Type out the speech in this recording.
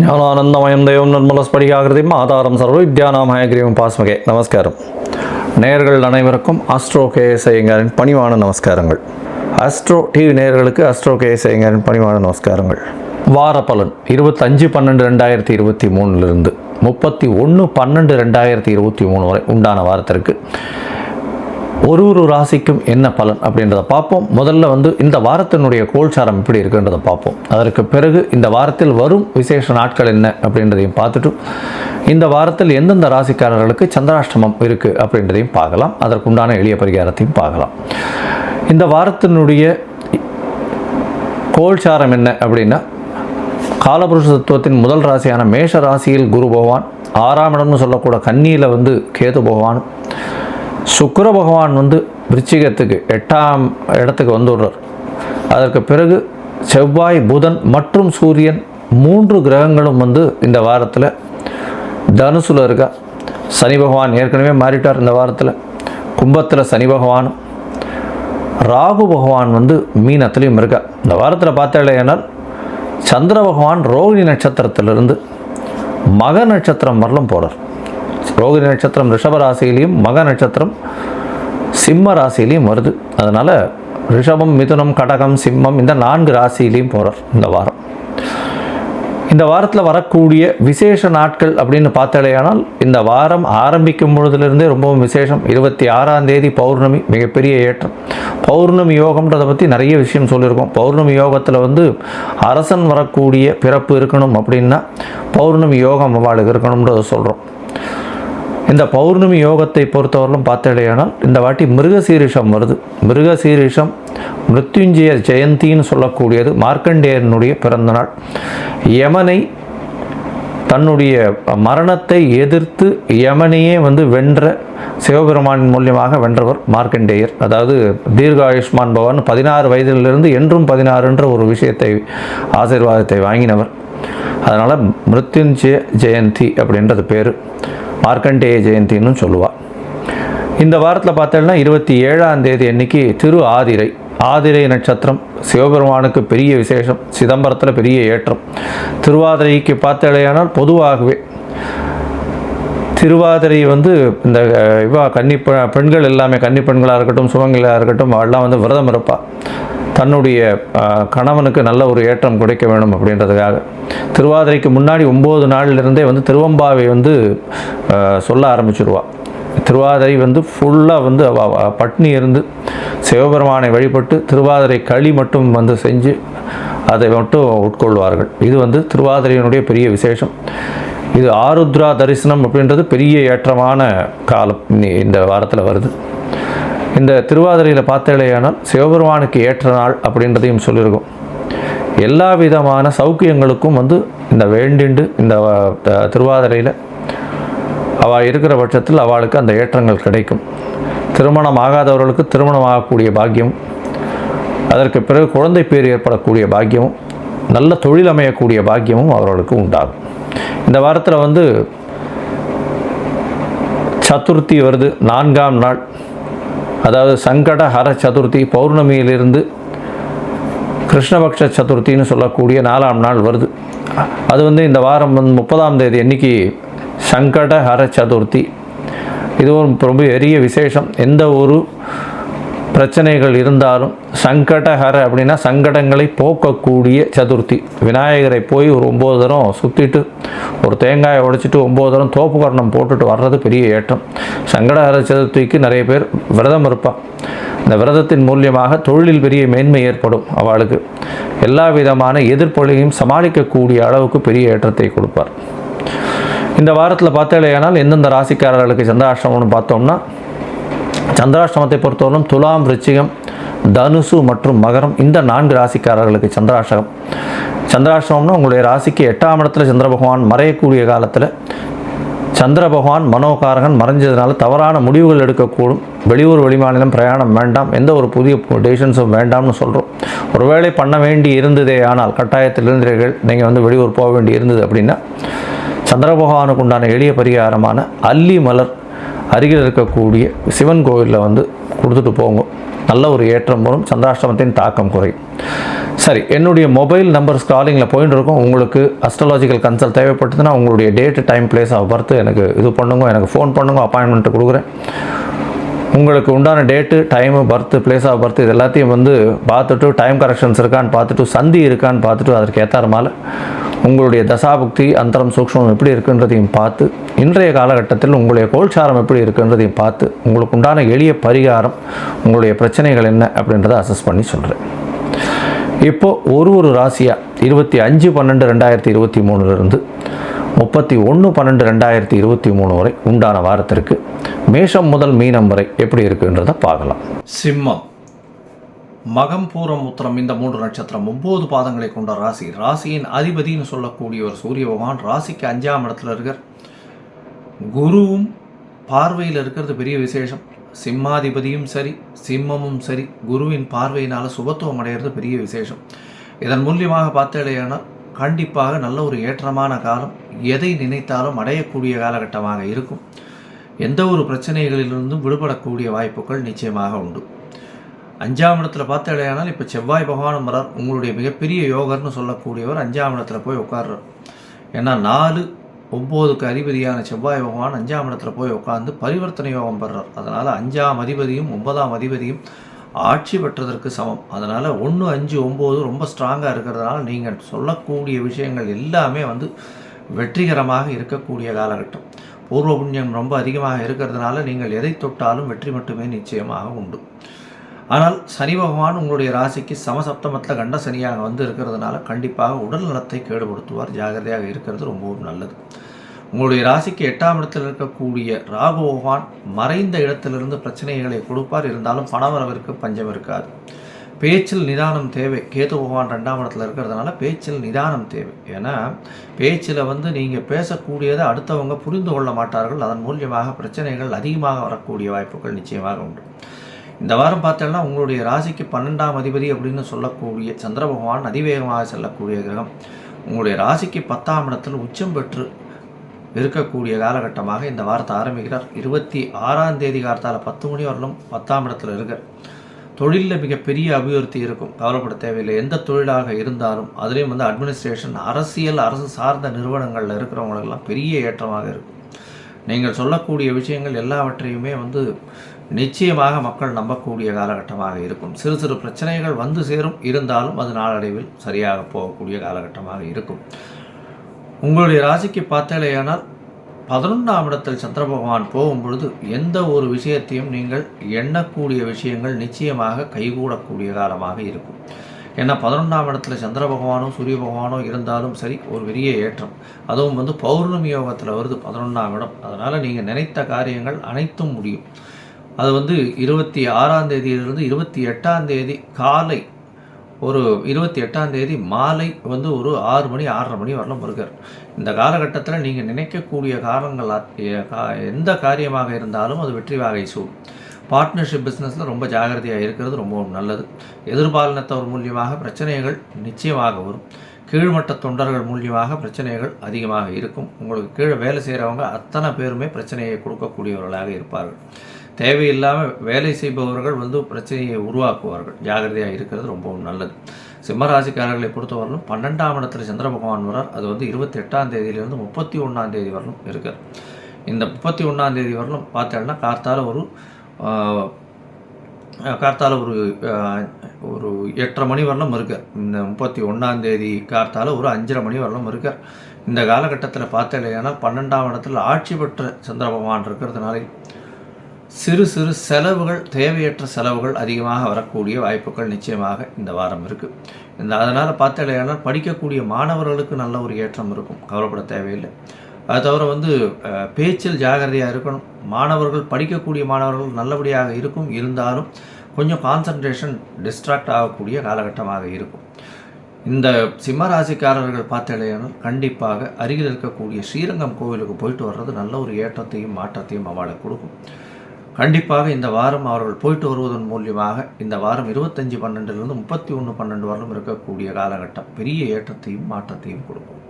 ஞானானந்தமயம் தெய்வம் நிர்மலஸ்படிகாகிருதியும் ஆதாரம் சர்வ வித்யானாமய கிரீவம் பாஸ்மகே. நமஸ்காரம். நேயர்கள் அனைவருக்கும் ஆஸ்ட்ரோ கேஎஸ் ஐயங்காரின் பணிவான நமஸ்காரங்கள். ஆஸ்ட்ரோ டிவி நேயர்களுக்கு ஆஸ்ட்ரோ கேஎஸ் ஐயங்காரின் பணிவான நமஸ்காரங்கள். வார பலன் 25/12/2023 31/12/2023 வரை உண்டான வாரத்திற்கு ஒரு ராசிக்கும் என்ன பலன் அப்படின்றத பார்ப்போம். முதல்ல இந்த வாரத்தினுடைய கோல்சாரம் எப்படி இருக்குன்றதை பார்ப்போம். அதற்கு பிறகு இந்த வாரத்தில் வரும் விசேஷ நாட்கள் என்ன அப்படின்றதையும் பார்த்துட்டு இந்த வாரத்தில் எந்தெந்த ராசிக்காரர்களுக்கு சந்திராஷ்டமம் இருக்குது அப்படின்றதையும் பார்க்கலாம். அதற்குண்டான எளிய பரிகாரத்தையும் பார்க்கலாம். இந்த வாரத்தினுடைய கோல்சாரம் என்ன அப்படின்னா, காலபுருஷ தத்துவத்தின் முதல் ராசியான மேஷ ராசியில் குரு பகவான், 6ஆம் இடம்னு சொல்லக்கூட கன்னியில் கேது பகவான், சுக்கிர பகவான் விருச்சிகத்துக்கு 8ஆம் இடத்துக்கு வந்துடுறார். அதற்கு பிறகு செவ்வாய், புதன் மற்றும் சூரியன் 3 கிரகங்களும் இந்த வாரத்தில் தனுசுல இருக்கா. சனி பகவான் ஏற்கனவே மாறிட்டார். இந்த வாரத்தில் கும்பத்தில் சனி பகவானும், ராகு பகவான் மீனத்திலையும் இருக்கா. இந்த வாரத்தில் பார்த்தாலேனால் சந்திர பகவான் ரோகிணி நட்சத்திரத்திலிருந்து மக நட்சத்திரம் வரலும் போகிறார். ரோகிணி நட்சத்திரம் ரிஷப ராசியிலையும் மக நட்சத்திரம் சிம்ம ராசியிலையும் வருது. அதனால் ரிஷபம், மிதுனம், கடகம், சிம்மம் இந்த 4 ராசியிலையும் போகிறார் இந்த வாரம். இந்த வாரத்தில் வரக்கூடிய விசேஷ நாட்கள் அப்படின்னு பார்த்தாலேயானால் இந்த வாரம் ஆரம்பிக்கும் பொழுதுலேருந்தே ரொம்பவும் விசேஷம். 26ஆம் தேதி பௌர்ணமி, மிகப்பெரிய ஏற்றம். பௌர்ணமி யோகம்ன்றதை பற்றி நிறைய விஷயம் சொல்லியிருக்கோம். பௌர்ணமி யோகத்தில் அரசன் வரக்கூடிய பிறப்பு இருக்கணும் அப்படின்னா பௌர்ணமி யோகம் அவளுக்கு இருக்கணும்ன்றதை சொல்கிறோம். இந்த பௌர்ணமி யோகத்தை பொறுத்தவரையிலும் பார்த்தாலேயானால் இந்த வாட்டி மிருகசீரிஷம் வருது. மிருகசீரிஷம் மிருத்யுஞ்சய ஜெயந்தின்னு சொல்லக்கூடியது. மார்க்கண்டேயனுடைய பிறந்த நாள். யமனை தன்னுடைய மரணத்தை எதிர்த்து யமனையே வென்ற சிவபெருமானின் மூலியமாக வென்றவர் மார்க்கண்டேயர். அதாவது தீர்காயுஷ்மான் பவன் 16 வயதிலிருந்து என்றும் 16 ஒரு விஷயத்தை ஆசீர்வாதத்தை வாங்கினவர். அதனால் மிருத்யுஞ்சய ஜெயந்தி அப்படின்றது பேர். மார்க்கண்டேய ஜெயந்தின்னு சொல்லுவாள். இந்த வாரத்தில் பார்த்தோம்னா 27ஆம் தேதி அன்னைக்கு திரு ஆதிரை. ஆதிரை நட்சத்திரம் சிவபெருமானுக்கு பெரிய விசேஷம். சிதம்பரத்தில் பெரிய ஏற்றம். திருவாதிரைக்கு பார்த்தாலேயானால் பொதுவாகவே திருவாதிரை இந்த பெண்கள் எல்லாமே, கன்னி பெண்களாக இருக்கட்டும், சுமங்களாக இருக்கட்டும், அவெல்லாம் விரதம் இருப்பாள். தன்னுடைய கணவனுக்கு நல்ல ஒரு ஏற்றம் கிடைக்க வேணும் அப்படின்றதுக்காக. திருவாதிரைக்கு முன்னாடி 9 நாளிலிருந்தே திருவம்பாவை சொல்ல ஆரம்பிச்சிடுவாள். திருவாதிரை ஃபுல்லாக பட்னி இருந்து சிவபெருமானை வழிபட்டு திருவாதிரை களி மட்டும் செஞ்சு அதை மட்டும் உட்கொள்வார்கள். இது திருவாதிரையினுடைய பெரிய விசேஷம். இது ஆருத்ரா தரிசனம் அப்படின்றது பெரிய ஏற்றமான காலம் இந்த வாரத்தில் வருது. இந்த திருவாதிரையில் பார்த்தாலேயானால் சிவபெருமானுக்கு ஏற்ற நாள் அப்படின்றதையும் சொல்லியிருக்கோம். எல்லா விதமான சௌக்கியங்களுக்கும் இந்த வேண்டிண்டு இந்த திருவாதிரையில் அவள் இருக்கிற பட்சத்தில் அவளுக்கு அந்த ஏற்றங்கள் கிடைக்கும். திருமணம் ஆகாதவர்களுக்கு திருமணம் ஆகக்கூடிய பாக்கியமும், அதற்கு பிறகு குழந்தை பேர் ஏற்படக்கூடிய பாக்கியமும், நல்ல தொழில் அமையக்கூடிய பாக்கியமும் அவர்களுக்கு உண்டாகும். இந்த வாரத்தில் சதுர்த்தி வருது, 4ஆம் நாள். அதாவது சங்கட ஹர சதுர்த்தி. பௌர்ணமியிலிருந்து கிருஷ்ணபக்ஷ சதுர்த்தின்னு சொல்லக்கூடிய 4ஆம் நாள் வருது. அது இந்த வாரம் 30ஆம் தேதி அன்னைக்கு சங்கட ஹர சதுர்த்தி. இதுவும் ரொம்ப பெரிய விசேஷம். எந்த ஒரு பிரச்சனைகள் இருந்தாலும் சங்கடஹர அப்படின்னா சங்கடங்களை போக்கக்கூடிய சதுர்த்தி. விநாயகரை போய் ஒரு 9 தரம் சுற்றிட்டு ஒரு தேங்காயை உடைச்சிட்டு 9 தரம் தோப்பு கரணம் போட்டுட்டு வர்றது பெரிய ஏற்றம். சங்கடஹர சதுர்த்திக்கு நிறைய பேர் விரதம் இருப்பாள். இந்த விரதத்தின் மூலியமாக தொழிலில் பெரிய மேன்மை ஏற்படும். அவளுக்கு எல்லா விதமான எதிர்ப்புகளையும் சமாளிக்கக்கூடிய அளவுக்கு பெரிய ஏற்றத்தை கொடுப்பார். இந்த வாரத்தில் பார்த்தாலேயானால் எந்தெந்த ராசிக்காரர்களுக்கு சந்திராஷ்டமம்னு பார்த்தோம்னா, சந்திராஷ்டமத்தை பொறுத்தவரைக்கும் துலாம், விருச்சிகம், தனுசு மற்றும் மகரம் இந்த 4 ராசிக்காரர்களுக்கு சந்திராஷ்டமம். சந்திராஷ்டமம்னா உங்களுடைய ராசிக்கு 8ஆம் இடத்துல சந்திர பகவான் மறையக்கூடிய காலத்தில் சந்திர பகவான் மனோகாரகன் மறைஞ்சதுனால தவறான முடிவுகள் எடுக்கக்கூடும். வெளியூர் வெளிமாநிலம் பிரயாணம் வேண்டாம். எந்த ஒரு புதிய டெசிஷன்ஸும் வேண்டாம்னு சொல்கிறோம். ஒருவேளை பண்ண வேண்டி இருந்ததே ஆனால் கட்டாயத்தில் இருந்தீர்கள், நீங்கள் வெளியூர் போக வேண்டி இருந்தது அப்படின்னா சந்திர பகவானுக்கு உண்டான எளிய பரிகாரமான அல்லி மலர் அருகில் இருக்கக்கூடிய சிவன் கோவிலில் கொடுத்துட்டு போங்க. நல்ல ஒரு ஏற்றம் வரும். சந்திராஷ்டமத்தின் தாக்கம் குறையும். சரி, என்னுடைய மொபைல் நம்பர் ஸ்காலிங்கில் போயிட்டு இருக்கும். உங்களுக்கு அஸ்ட்ராலாஜிக்கல் கன்சல்ட் தேவைப்பட்டதுன்னா உங்களுடைய date, time, place of birth எனக்கு இது பண்ணுங்க, எனக்கு ஃபோன் பண்ணுங்க, அப்பாயின்மெண்ட்டு கொடுக்குறேன். உங்களுக்கு உண்டான date, time, birth, place of birth இது எல்லாத்தையும் வந்து பார்த்துட்டு, டைம் கரெக்ஷன்ஸ் இருக்கான்னு பார்த்துட்டு, சந்தி இருக்கான்னு பார்த்துட்டு, அதற்கு ஏற்றாறமால உங்களுடைய தசாபுக்தி, அந்தரம், சூக்ஷ்மம் எப்படி இருக்குன்றதையும் பார்த்து, இன்றைய காலகட்டத்தில் உங்களுடைய கோல்சாரம் எப்படி இருக்குன்றதையும் பார்த்து, உங்களுக்கு உண்டான எளிய பரிகாரம், உங்களுடைய பிரச்சனைகள் என்ன அப்படின்றத அசஸ் பண்ணி சொல்கிறேன். இப்போது ஒரு ராசியாக 25/12/2023 31/12/2023 வரை உண்டான வாரத்திற்கு மேஷம் முதல் மீனம் வரை எப்படி இருக்குன்றதை பார்க்கலாம். சிம்மம், மகம், பூரம், உத்திரம் இந்த 3 நட்சத்திரம் 9 பாதங்களை கொண்ட ராசி. ராசியின் அதிபதினு சொல்லக்கூடிய ஒரு சூரிய பகவான் ராசிக்கு 5ஆம் இடத்துல இருக்கார். குருவும் பார்வையில் இருக்கிறது பெரிய விசேஷம். சிம்மாதிபதியும் சரி, சிம்மமும் சரி, குருவின் பார்வையினால் சுபத்துவம் அடைகிறது பெரிய விசேஷம். இதன் மூலியமாக பார்த்தேனால் கண்டிப்பாக நல்ல ஒரு ஏற்றமான காலம், எதை நினைத்தாலும் அடையக்கூடிய காலகட்டமாக இருக்கும். எந்த ஒரு பிரச்சனைகளிலிருந்தும் விடுபடக்கூடிய வாய்ப்புகள் நிச்சயமாக உண்டு. 5ஆம் இடத்துல பார்த்தேனால் இப்போ செவ்வாய் பகவானும் வரார். உங்களுடைய மிகப்பெரிய யோகர்னு சொல்லக்கூடியவர் 5ஆம் இடத்துல போய் உட்கார்றார். ஏன்னா 4-9க்கு அதிபதியான செவ்வாய் பகவான் 5ஆம் இடத்துல போய் உட்கார்ந்து பரிவர்த்தனை யோகம் பெறார். அதனால் 5ஆம் அதிபதியும் 9ஆம் அதிபதியும் ஆட்சி பெற்றதற்கு சமம். அதனால் 1, 5, 9 ரொம்ப ஸ்ட்ராங்காக இருக்கிறதுனால நீங்கள் சொல்லக்கூடிய விஷயங்கள் எல்லாமே வந்து வெற்றிகரமாக இருக்கக்கூடிய காலகட்டம். பூர்வ புண்ணியம் ரொம்ப அதிகமாக இருக்கிறதுனால நீங்கள் எதை தொட்டாலும் வெற்றி மட்டுமே நிச்சயமாக உண்டு. ஆனால் சனி பகவான் உங்களுடைய ராசிக்கு சமசப்தமத்தில் கண்ட சனியாக வந்து இருக்கிறதுனால கண்டிப்பாக உடல் நலத்தை கேடுபடுத்துவார். ஜாகிரதையாக இருக்கிறது ரொம்பவும் நல்லது. உங்களுடைய ராசிக்கு 8ஆம் இடத்தில் இருக்கக்கூடிய ராகு பகவான் மறைந்த இடத்திலிருந்து பிரச்சனைகளை கொடுப்பார். இருந்தாலும் பணவரவிற்கு பஞ்சம் இருக்காது. பேச்சில் நிதானம் தேவை. கேது பகவான் 2ஆம் இடத்துல இருக்கிறதுனால பேச்சில் நிதானம் தேவை. ஏன்னா பேச்சில் வந்து நீங்கள் பேசக்கூடியதை அடுத்தவங்க புரிந்து கொள்ள மாட்டார்கள். அதன் மூலியமாக பிரச்சனைகள் அதிகமாக வரக்கூடிய வாய்ப்புகள் நிச்சயமாக உண்டு. இந்த வாரம் பார்த்தோம்னா உங்களுடைய ராசிக்கு 12ஆம் அதிபதி அப்படின்னு சொல்லக்கூடிய சந்திர பகவான் அதிவேகமாக செல்லக்கூடிய கிரகம் உங்களுடைய ராசிக்கு 10ஆம் இடத்தில் உச்சம் பெற்று இருக்கக்கூடிய காலகட்டமாக இந்த வாரத்தை ஆரம்பிக்கிறார். 26ஆம் தேதி காலத்தால் 10 மணி வரலும் 10ஆம் இடத்துல இருக்கார். தொழிலில் மிகப்பெரிய அபிவிருத்தி இருக்கும், கவலைப்பட தேவையில்லை. எந்த தொழிலாக இருந்தாலும் அதுலேயும் வந்து அட்மினிஸ்ட்ரேஷன், அரசியல், அரசு சார்ந்த நிறுவனங்களில் இருக்கிறவங்களுக்கெல்லாம் பெரிய ஏற்றமாக இருக்கும். நீங்கள் சொல்லக்கூடிய விஷயங்கள் எல்லாவற்றையுமே வந்து நிச்சயமாக மக்கள் நம்பக்கூடிய காலகட்டமாக இருக்கும். சிறு சிறு பிரச்சனைகள் வந்து சேரும், இருந்தாலும் அது நாளடைவில் சரியாக போகக்கூடிய காலகட்டமாக இருக்கும். உங்களுடைய ராசிக்கு பார்த்தேனால் 11ஆம் இடத்தில் சந்திர பகவான் போகும்பொழுது எந்த ஒரு விஷயத்தையும் நீங்கள் எண்ணக்கூடிய விஷயங்கள் நிச்சயமாக கைகூடக்கூடிய காலமாக இருக்கும். ஏன்னா 11ஆம் இடத்துல சந்திர பகவானோ சூரிய பகவானோ இருந்தாலும் சரி ஒரு பெரிய ஏற்றம். அதுவும் வந்து பௌர்ணமி யோகத்தில் வருது 11ஆம் இடம். அதனால் நீங்கள் நினைத்த காரியங்கள் அனைத்தும் முடியும். அது வந்து 26ஆம் தேதியிலிருந்து 28ஆம் தேதி காலை ஒரு 28ஆம் தேதி மாலை வந்து ஒரு 6 மணி 6:30 மணி வரலாம் இருக்கார். இந்த காலகட்டத்தில் நீங்கள் நினைக்கக்கூடிய காரணங்கள் எந்த காரியமாக இருந்தாலும் அது வெற்றி வாகை சூடும். பார்ட்னர்ஷிப் பிஸ்னஸில் ரொம்ப ஜாகிரதையாக இருக்கிறது ரொம்பவும் நல்லது. எதிர்பாலினத்தவர் மூலியமாக பிரச்சனைகள் நிச்சயமாக வரும். கீழ்மட்ட தொண்டர்கள் மூலியமாக பிரச்சனைகள் அதிகமாக இருக்கும். உங்களுக்கு கீழே வேலை செய்கிறவங்க அத்தனை பேருமே பிரச்சனையை கொடுக்கக்கூடியவர்களாக இருப்பார்கள். தேவையில்லாமல் வேலை செய்பவர்கள் வந்து பிரச்சனையை உருவாக்குவார்கள். ஜாகிரதையாக இருக்கிறது ரொம்பவும் நல்லது. சிம்மராசிக்காரர்களை பொறுத்தவரையிலும் 12ஆம் இடத்துல சந்திர பகவான் வரார். அது வந்து 28ஆம் தேதியிலிருந்து 31ஆம் தேதி வரலும் இருக்கார். இந்த 31ஆம் தேதி வரலும் பார்த்தோம்னா கார்த்தால ஒரு 8:30 மணி வரலும் இருக்கார். இந்த 31ஆம் தேதி கார்த்தால ஒரு 5:30 மணி வரலும் இருக்கார். இந்த காலகட்டத்தில் பார்த்தேன்னா 12ஆம் இடத்துல ஆட்சி பெற்ற சந்திர பகவான் இருக்கிறதுனால சிறு சிறு செலவுகள், தேவையற்ற செலவுகள் அதிகமாக வரக்கூடிய வாய்ப்புகள் நிச்சயமாக இந்த வாரம் இருக்குது. அதனால் பார்த்தேன்னா படிக்கக்கூடிய மாணவர்களுக்கு நல்ல ஒரு ஏற்றம் இருக்கும், கவலைப்பட தேவையில்லை. அது தவிர வந்து பேச்சில் ஜாகிரதையாக இருக்கணும். மாணவர்கள், படிக்கக்கூடிய மாணவர்கள் நல்லபடியாக இருக்கும், இருந்தாலும் கொஞ்சம் கான்சன்ட்ரேஷன் டிஸ்ட்ராக்ட் ஆகக்கூடிய காலகட்டமாக இருக்கும். இந்த சிம்மராசிக்காரர்கள் பார்த்தேன்னா கண்டிப்பாக அருகில் இருக்கக்கூடிய ஸ்ரீரங்கம் கோவிலுக்கு போயிட்டு வர்றது நல்ல ஒரு ஏற்றத்தையும் மாற்றத்தையும் அவளுக்கு கொடுக்கும். கண்டிப்பாக இந்த வாரம் அவர்கள் போயிட்டு வருவதன் மூலியமாக இந்த வாரம் 25/12 31/12 வரலும் இருக்கக்கூடிய காலகட்டம் பெரிய ஏற்றத்தையும் மாற்றத்தையும் கொடுக்கும்.